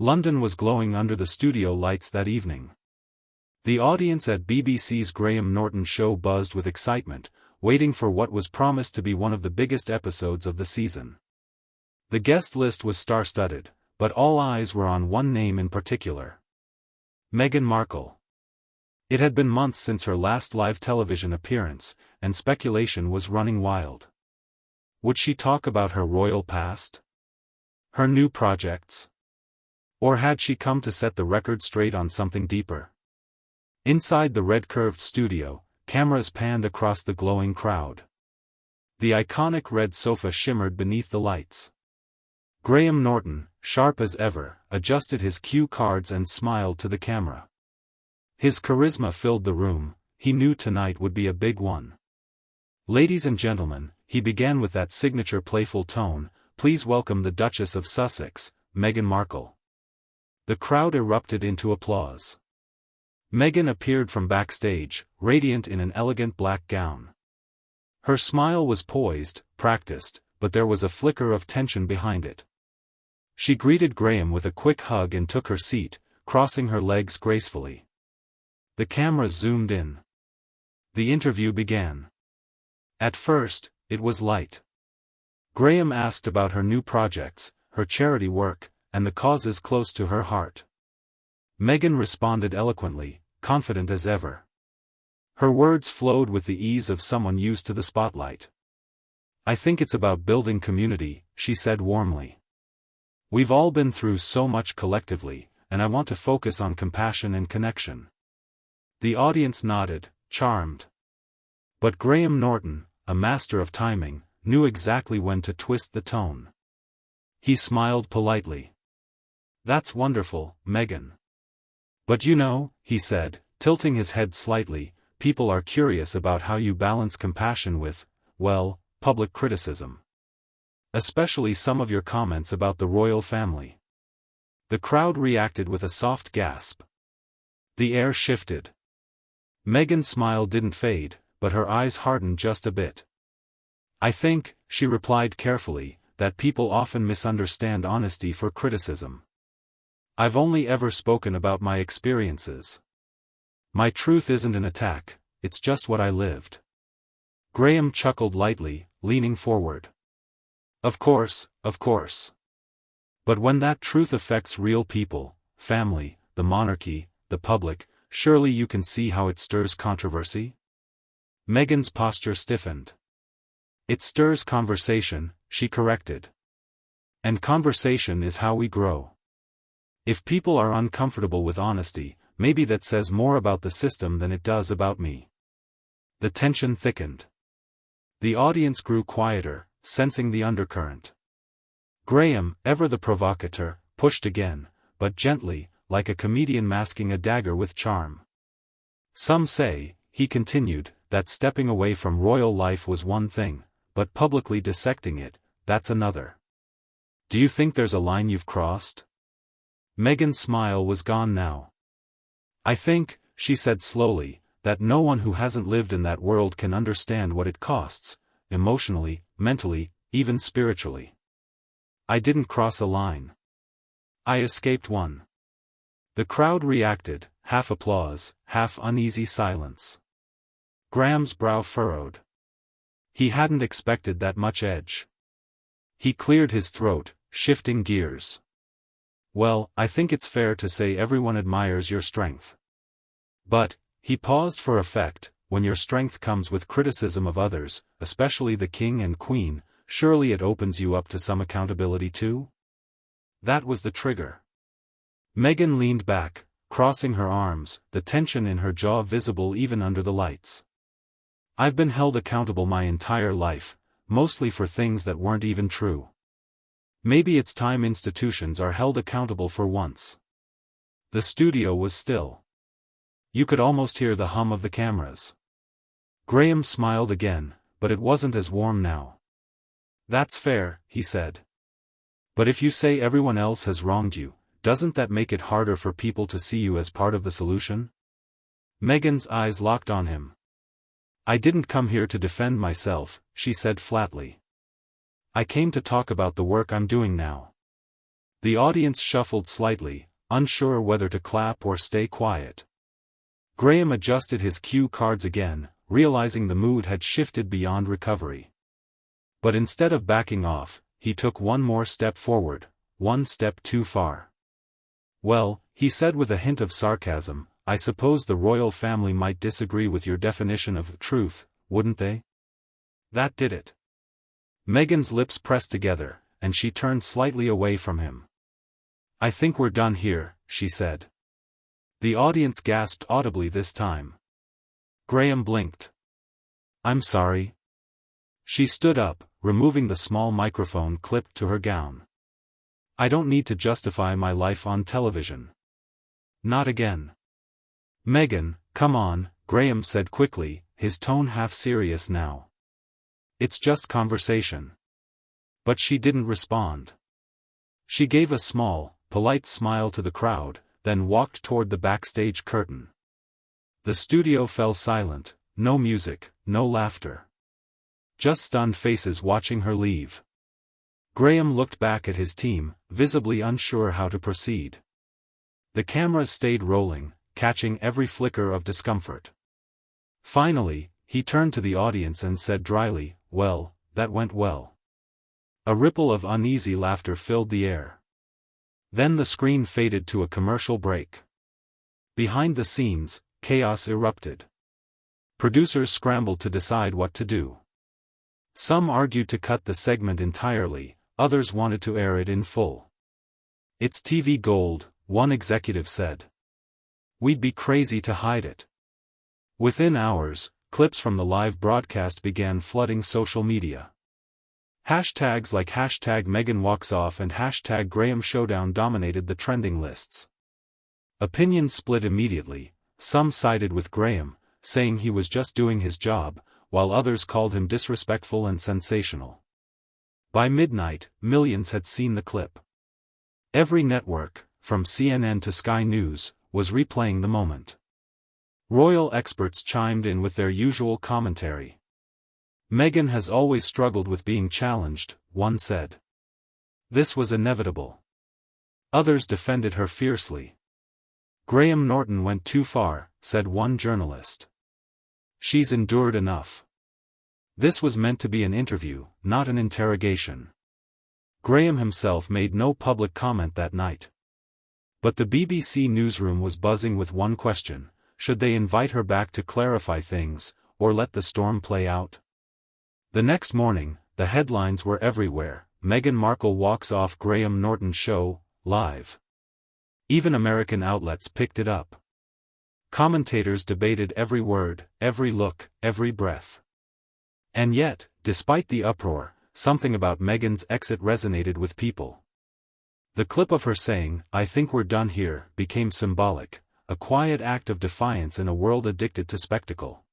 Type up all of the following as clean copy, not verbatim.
London was glowing under the studio lights that evening. The audience at BBC's Graham Norton Show buzzed with excitement, waiting for what was promised to be one of the biggest episodes of the season. The guest list was star-studded, but all eyes were on one name in particular: Meghan Markle. It had been months since her last live television appearance, and speculation was running wild. Would she talk about her royal past? Her new projects? Or had she come to set the record straight on something deeper? Inside the red-curved studio, cameras panned across the glowing crowd. The iconic red sofa shimmered beneath the lights. Graham Norton, sharp as ever, adjusted his cue cards and smiled to the camera. His charisma filled the room. He knew tonight would be a big one. "Ladies and gentlemen," he began with that signature playful tone, "please welcome the Duchess of Sussex, Meghan Markle." The crowd erupted into applause. Meghan appeared from backstage, radiant in an elegant black gown. Her smile was poised, practiced, but there was a flicker of tension behind it. She greeted Graham with a quick hug and took her seat, crossing her legs gracefully. The cameras zoomed in. The interview began. At first, it was light. Graham asked about her new projects, her charity work, and the causes close to her heart. Meghan responded eloquently, confident as ever. Her words flowed with the ease of someone used to the spotlight. "I think it's about building community," she said warmly. "We've all been through so much collectively, and I want to focus on compassion and connection." The audience nodded, charmed. But Graham Norton, a master of timing, knew exactly when to twist the tone. He smiled politely. "That's wonderful, Meghan. But you know," he said, tilting his head slightly, "people are curious about how you balance compassion with, well, public criticism. Especially some of your comments about the royal family." The crowd reacted with a soft gasp. The air shifted. Meghan's smile didn't fade, but her eyes hardened just a bit. "I think," she replied carefully, "that people often misunderstand honesty for criticism. I've only ever spoken about my experiences. My truth isn't an attack, it's just what I lived." Graham chuckled lightly, leaning forward. Of course. But when that truth affects real people, family, the monarchy, the public, surely you can see how it stirs controversy?" Meghan's posture stiffened. "It stirs conversation," she corrected. "And conversation is how we grow. If people are uncomfortable with honesty, maybe that says more about the system than it does about me." The tension thickened. The audience grew quieter, sensing the undercurrent. Graham, ever the provocateur, pushed again, but gently, like a comedian masking a dagger with charm. "Some say," he continued, "that stepping away from royal life was one thing, but publicly dissecting it, that's another. Do you think there's a line you've crossed?" Meghan's smile was gone now. "I think," she said slowly, "that no one who hasn't lived in that world can understand what it costs, emotionally, mentally, even spiritually. I didn't cross a line. I escaped one." The crowd reacted, half applause, half uneasy silence. Graham's brow furrowed. He hadn't expected that much edge. He cleared his throat, shifting gears. "Well, I think it's fair to say everyone admires your strength. But," he paused for effect, "when your strength comes with criticism of others, especially the king and queen, surely it opens you up to some accountability too?" That was the trigger. Meghan leaned back, crossing her arms, the tension in her jaw visible even under the lights. "I've been held accountable my entire life, mostly for things that weren't even true. Maybe it's time institutions are held accountable for once." The studio was still. You could almost hear the hum of the cameras. Graham smiled again, but it wasn't as warm now. "That's fair," he said. "But if you say everyone else has wronged you, doesn't that make it harder for people to see you as part of the solution?" Meghan's eyes locked on him. "I didn't come here to defend myself," she said flatly. "I came to talk about the work I'm doing now." The audience shuffled slightly, unsure whether to clap or stay quiet. Graham adjusted his cue cards again, realizing the mood had shifted beyond recovery. But instead of backing off, he took one more step forward, one step too far. "Well," he said with a hint of sarcasm, "I suppose the royal family might disagree with your definition of truth, wouldn't they?" That did it. Meghan's lips pressed together, and she turned slightly away from him. "I think we're done here," she said. The audience gasped audibly this time. Graham blinked. "I'm sorry." She stood up, removing the small microphone clipped to her gown. "I don't need to justify my life on television. Not again." "Meghan, come on," Graham said quickly, his tone half serious now. "It's just conversation." But she didn't respond. She gave a small, polite smile to the crowd, then walked toward the backstage curtain. The studio fell silent, no music, no laughter. Just stunned faces watching her leave. Graham looked back at his team, visibly unsure how to proceed. The cameras stayed rolling, catching every flicker of discomfort. Finally, he turned to the audience and said dryly, "Well, that went well." A ripple of uneasy laughter filled the air. Then the screen faded to a commercial break. Behind the scenes, chaos erupted. Producers scrambled to decide what to do. Some argued to cut the segment entirely, others wanted to air it in full. "It's TV gold," one executive said. "We'd be crazy to hide it." Within hours, clips from the live broadcast began flooding social media. Hashtags like #MeghanWalksOff and #GrahamShowdown dominated the trending lists. Opinions split immediately. Some sided with Graham, saying he was just doing his job, while others called him disrespectful and sensational. By midnight, millions had seen the clip. Every network, from CNN to Sky News, was replaying the moment. Royal experts chimed in with their usual commentary. "Meghan has always struggled with being challenged," one said. "This was inevitable." Others defended her fiercely. "Graham Norton went too far," said one journalist. "She's endured enough." This was meant to be an interview, not an interrogation. Graham himself made no public comment that night. But the BBC newsroom was buzzing with one question: should they invite her back to clarify things, or let the storm play out? The next morning, the headlines were everywhere: "Meghan Markle walks off Graham Norton Show, live." Even American outlets picked it up. Commentators debated every word, every look, every breath. And yet, despite the uproar, something about Meghan's exit resonated with people. The clip of her saying, "I think we're done here," became symbolic, a quiet act of defiance in a world addicted to spectacle.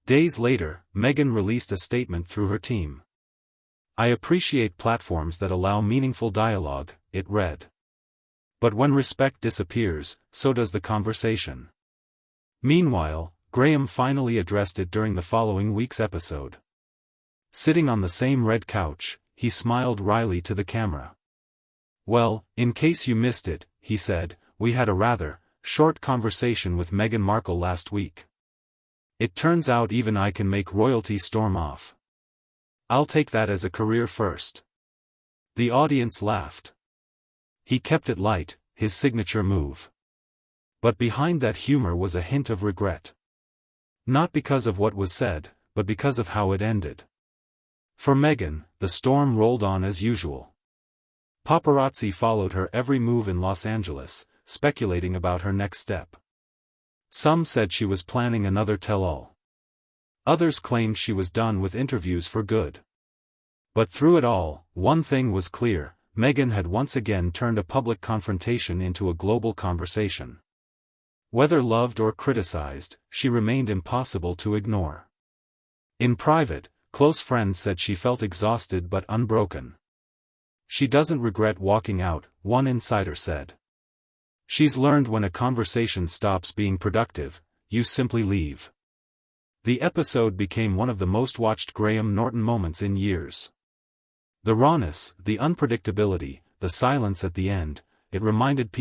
Days later, Meghan released a statement through her team. "I appreciate platforms that allow meaningful dialogue," it read. "But when respect disappears, so does the conversation." Meanwhile, Graham finally addressed it during the following week's episode. Sitting on the same red couch, he smiled wryly to the camera. "Well, in case you missed it," he said, "we had a rather short conversation with Meghan Markle last week. It turns out even I can make royalty storm off. I'll take that as a career first." The audience laughed. He kept it light, his signature move. But behind that humor was a hint of regret. Not because of what was said, but because of how it ended. For Meghan, the storm rolled on as usual. Paparazzi followed her every move in Los Angeles, speculating about her next step. Some said she was planning another tell-all. Others claimed she was done with interviews for good. But through it all, one thing was clear: Meghan had once again turned a public confrontation into a global conversation. Whether loved or criticized, she remained impossible to ignore. In private, close friends said she felt exhausted but unbroken. "She doesn't regret walking out," one insider said. "She's learned when a conversation stops being productive, you simply leave." The episode became one of the most watched Graham Norton moments in years. The rawness, the unpredictability, the silence at the end, it reminded people